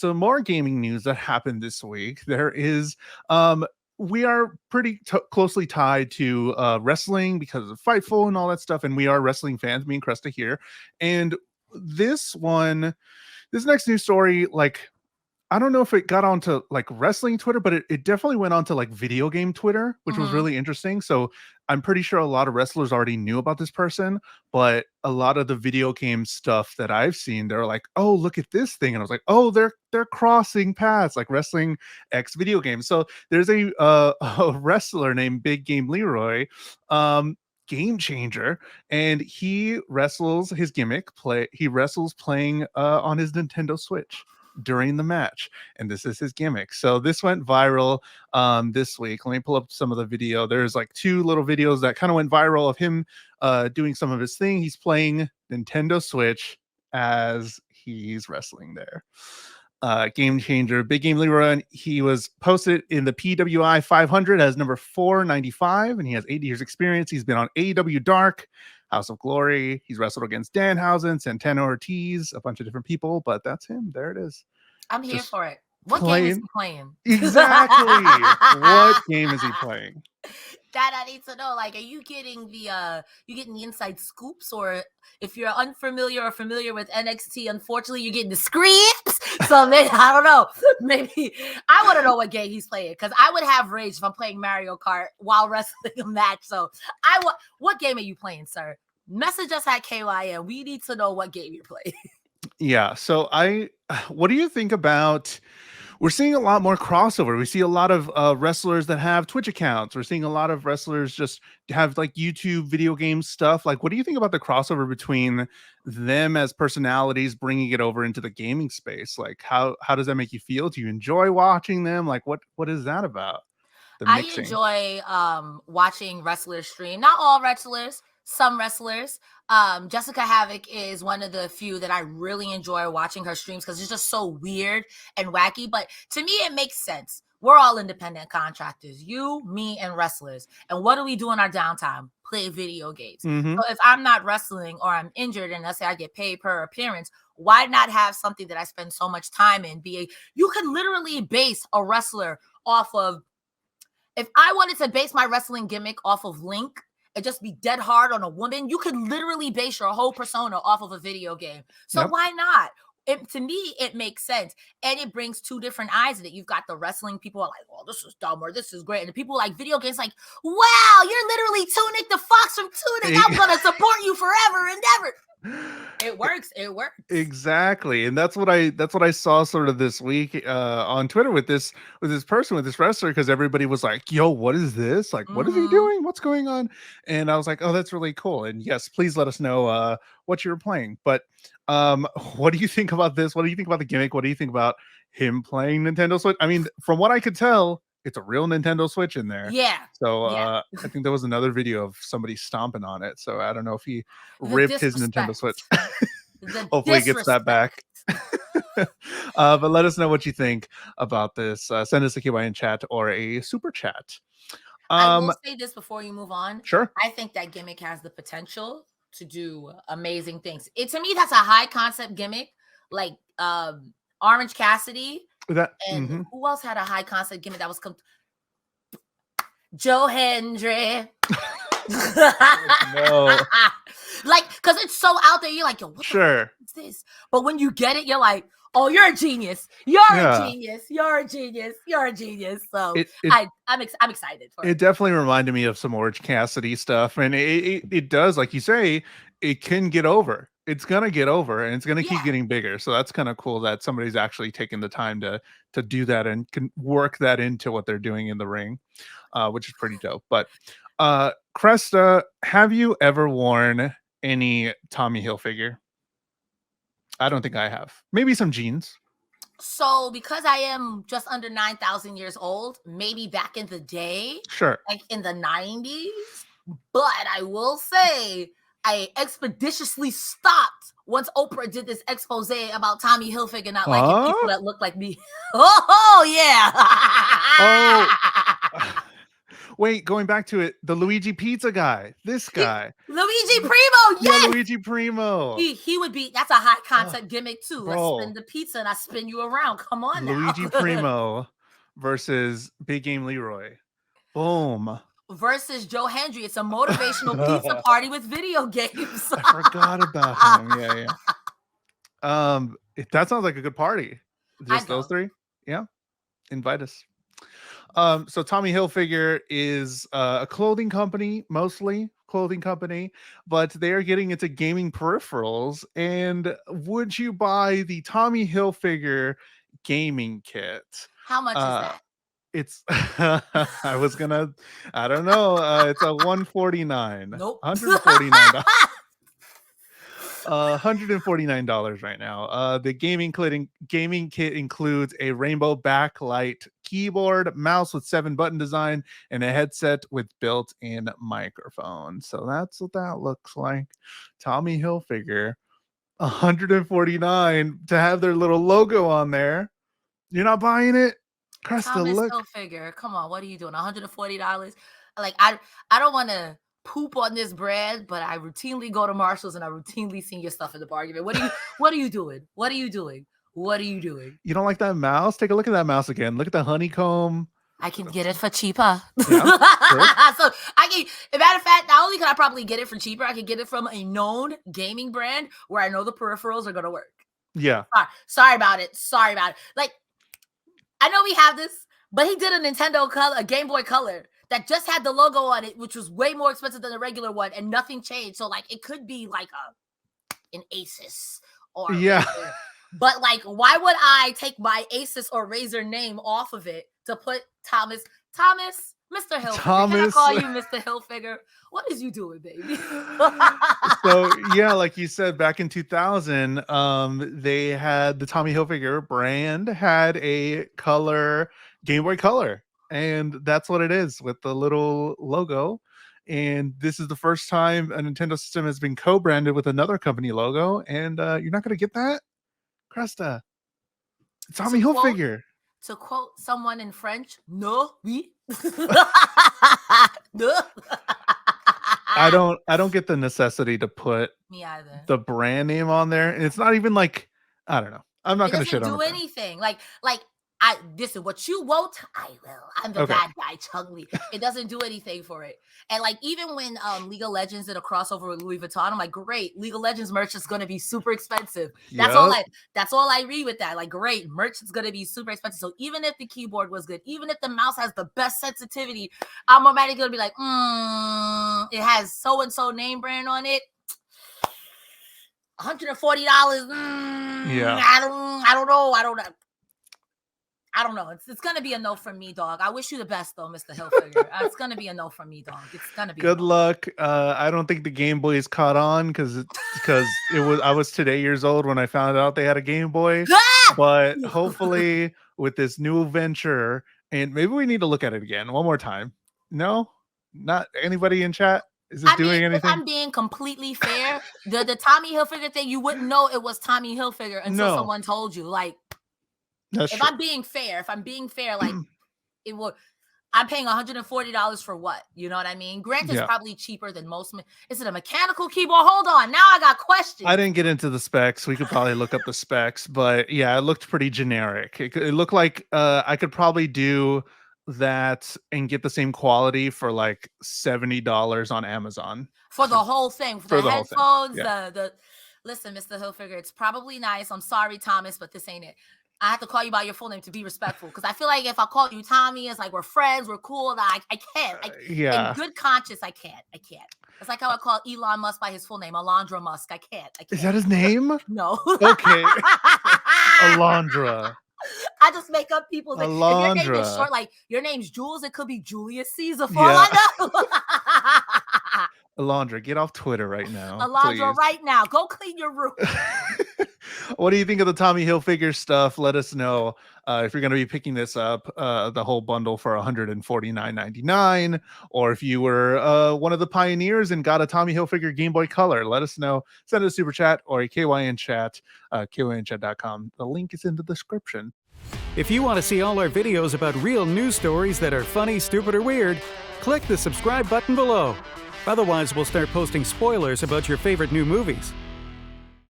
some more gaming news that happened this week. There is we are pretty closely tied to wrestling because of Fightful and all that stuff, and we are wrestling fans, me and Cresta here. And this one, this next news story, like, I don't know if it got onto like wrestling Twitter, but it definitely went onto like video game Twitter, which was really interesting. So I'm pretty sure a lot of wrestlers already knew about this person, but a lot of the video game stuff that I've seen, they're like, "Oh, look at this thing," and I was like, "Oh, they're crossing paths, like wrestling X video games." So there's a wrestler named Big Game Leroy, game changer, and he wrestles his gimmick play. He wrestles playing on his Nintendo Switch during the match, and this is his gimmick. So this went viral this week. Let me pull up some of the video. There's like two little videos that kind of went viral of him doing some of his thing. He's playing Nintendo Switch as he's wrestling there. Game changer, Big Game Leroy. He was posted in the PWI 500 as number 495, and he has 8 years experience. He's been on AEW Dark, House of Glory. He's wrestled against Danhausen, Santana Ortiz, a bunch of different people, but that's him. There it is. I'm here for it. What game is he playing? Exactly. What game is he playing? That I need to know. Like, are you getting the inside scoops, or if you're unfamiliar or familiar with NXT, unfortunately, you're getting the scripts. So maybe, I don't know. Maybe I want to know what game he's playing, because I would have rage if I'm playing Mario Kart while wrestling a match. So what game are you playing, sir? Message us at KYM. We need to know what game you're playing. Yeah. So what do you think about? We're seeing a lot more crossover. We see a lot of wrestlers that have Twitch accounts. We're seeing a lot of wrestlers just have like YouTube video game stuff. Like, what do you think about the crossover between them as personalities, bringing it over into the gaming space? Like, how does that make you feel? Do you enjoy watching them? Like, what is that about? I enjoy watching wrestlers stream. Not all wrestlers, some wrestlers. Jessica Havoc is one of the few that I really enjoy watching her streams, because it's just so weird and wacky. But to me, it makes sense. We're all independent contractors, you, me, and wrestlers. And what do we do in our downtime? Play video games. So if I'm not wrestling or I'm injured, and let's say I get paid per appearance, why not have something that I spend so much time in? You can literally base a wrestler off of, if I wanted to base my wrestling gimmick off of Link and just be dead hard on a woman, you could literally base your whole persona off of a video game. So why not? To me, it makes sense. And it brings two different eyes in it. You've got the wrestling people are like, "Oh, this is dumb," or "This is great." And the people like video games like, "Wow, you're literally Tunic the Fox from Tunic. I'm going to support you forever and ever." It works. Exactly. And that's what I saw sort of this week on Twitter with this wrestler, because everybody was like, "Yo, what is this? Like, what is he doing? What's going on?" And I was like, "Oh, that's really cool." And yes, please let us know what you were playing. But what do you think about this? What do you think about the gimmick? What do you think about him playing Nintendo Switch? I mean, from what I could tell, it's a real Nintendo Switch in there. Yeah. So I think there was another video of somebody stomping on it. So I don't know if he ripped his Nintendo Switch. Hopefully he gets that back. But let us know what you think about this. Send us a KYN chat or a super chat. I will say this before you move on. Sure. I think that gimmick has the potential to do amazing things. To me, that's a high concept gimmick, like Orange Cassidy. Who else had a high concept gimmick that was Joe Hendry? No. Like, because it's so out there, you're like, "Yo, what the fuck is this?" But when you get it, you're like, "Oh, you're a genius. You're a genius. You're a genius. You're a genius." So I'm excited for it. It definitely reminded me of some Orange Cassidy stuff, and it does, like you say, it can get over. It's gonna get over, and it's gonna keep getting bigger. So that's kind of cool that somebody's actually taking the time to do that and can work that into what they're doing in the ring, which is pretty dope. But Cresta, have you ever worn any Tommy Hilfiger? I don't think I have. Maybe some jeans. So because I am just under 9,000 years old, maybe back in the day, like in the 90s. But I will say, I expeditiously stopped once Oprah did this expose about Tommy Hilfiger not liking people that look like me. Oh yeah. Wait, going back to it, the Luigi Pizza guy. This guy. Luigi Primo, yes! Yeah, Luigi Primo. He would be, that's a high concept gimmick too. Bro. Let's spin the pizza and I spin you around. Come on Luigi now. Primo versus Big Game Leroy. Boom. Versus Joe Hendry. It's a motivational pizza party with video games. I forgot about him. Yeah. That sounds like a good party. Just those three? Yeah. Invite us. So Tommy Hilfiger is a clothing company, mostly clothing company, but they are getting into gaming peripherals. And would you buy the Tommy Hilfiger gaming kit? How much is that? It's I was gonna, I don't know. It's a $149. Nope. $149. $149 right now. The gaming kit includes a rainbow backlight keyboard, mouse with 7-button design, and a headset with built-in microphone. So that's what that looks like. Tommy Hilfiger, $149 to have their little logo on there. You're not buying it? Cresta, look. Hilfiger, come on, what are you doing? $140? Like, I don't want to poop on this brand, but I routinely go to Marshall's and I routinely see your stuff in the bargain bin. What are you doing? What are you doing? What are you doing? You don't like that mouse? Take a look at that mouse again. Look at the honeycomb. I can get it for cheaper. Yeah, so I can, as a matter of fact, not only can I probably get it for cheaper, I can get it from a known gaming brand where I know the peripherals are gonna work. Yeah. Sorry about it. Like, I know we have this, but he did a Nintendo Color, a Game Boy Color that just had the logo on it, which was way more expensive than the regular one, and nothing changed. So like, it could be like an Asus or yeah. Razer. But like, why would I take my Asus or Razer name off of it to put Thomas, Mr. Hilfiger? Can I call you Mr. Hilfiger? What is you doing, baby? So yeah, like you said, back in 2000, they had the Tommy Hilfiger brand had a color Game Boy Color, and that's what it is with the little logo. And this is the first time a Nintendo system has been co-branded with another company logo, and you're not going to get that, Cresta. Tommy Hilfiger. To quote someone in French, no, oui. No. I don't get the necessity to put me either the brand name on there, and it's not even like, I don't know. I'm not going to shit on it. It doesn't do anything. Like this is what you won't, I will. I'm the bad guy, Chun-Li. It doesn't do anything for it. And like, even when League of Legends did a crossover with Louis Vuitton, I'm like, great, League of Legends merch is gonna be super expensive. That's all I read with that. Like, great, merch is gonna be super expensive. So even if the keyboard was good, even if the mouse has the best sensitivity, I'm automatically gonna be like, it has so and so name brand on it. $140. Yeah. I don't know. It's going to be a no from me, dog. I wish you the best, though, Mr. Hilfiger. It's going to be a no from me, dog. It's going to be good luck. I don't think the Game Boy is caught on because I was today years old when I found out they had a Game Boy. But hopefully with this new venture, and maybe we need to look at it again one more time. No, not anybody in chat. Is it doing anything? If I'm being completely fair, the Tommy Hilfiger thing, you wouldn't know it was Tommy Hilfiger until someone told you. Like, if I'm being fair, like, it would. I'm paying $140 for what? You know what I mean? Granted, it's probably cheaper than most. Is it a mechanical keyboard? Hold on, now I got questions. I didn't get into the specs. We could probably look up the specs, but yeah, it looked pretty generic. It looked like I could probably do that and get the same quality for like $70 on Amazon for the whole thing, for the headphones. Yeah. Listen, Mr. Hilfiger, it's probably nice. I'm sorry, Thomas, but this ain't it. I have to call you by your full name to be respectful, because I feel like if I call you Tommy, it's like we're friends, we're cool. I can't. Yeah. In good conscience, I can't. It's like how I call Elon Musk by his full name, Alondra Musk. I can't. Is that his name? No. Okay. Alondra. I just make up people's names. If your name is short, like your name's Jules, it could be Julius Caesar for all I know. Alondra, get off Twitter right now. Alondra, please. right now. Go clean your room. What do you think of the Tommy Hilfiger stuff? Let us know if you're going to be picking this up, the whole bundle for $149.99, or if you were one of the pioneers and got a Tommy Hilfiger Game Boy Color. Let us know. Send us a super chat or a KYN chat, kynchat.com. The link is in the description. If you want to see all our videos about real news stories that are funny, stupid, or weird, click the subscribe button below. Otherwise, we'll start posting spoilers about your favorite new movies.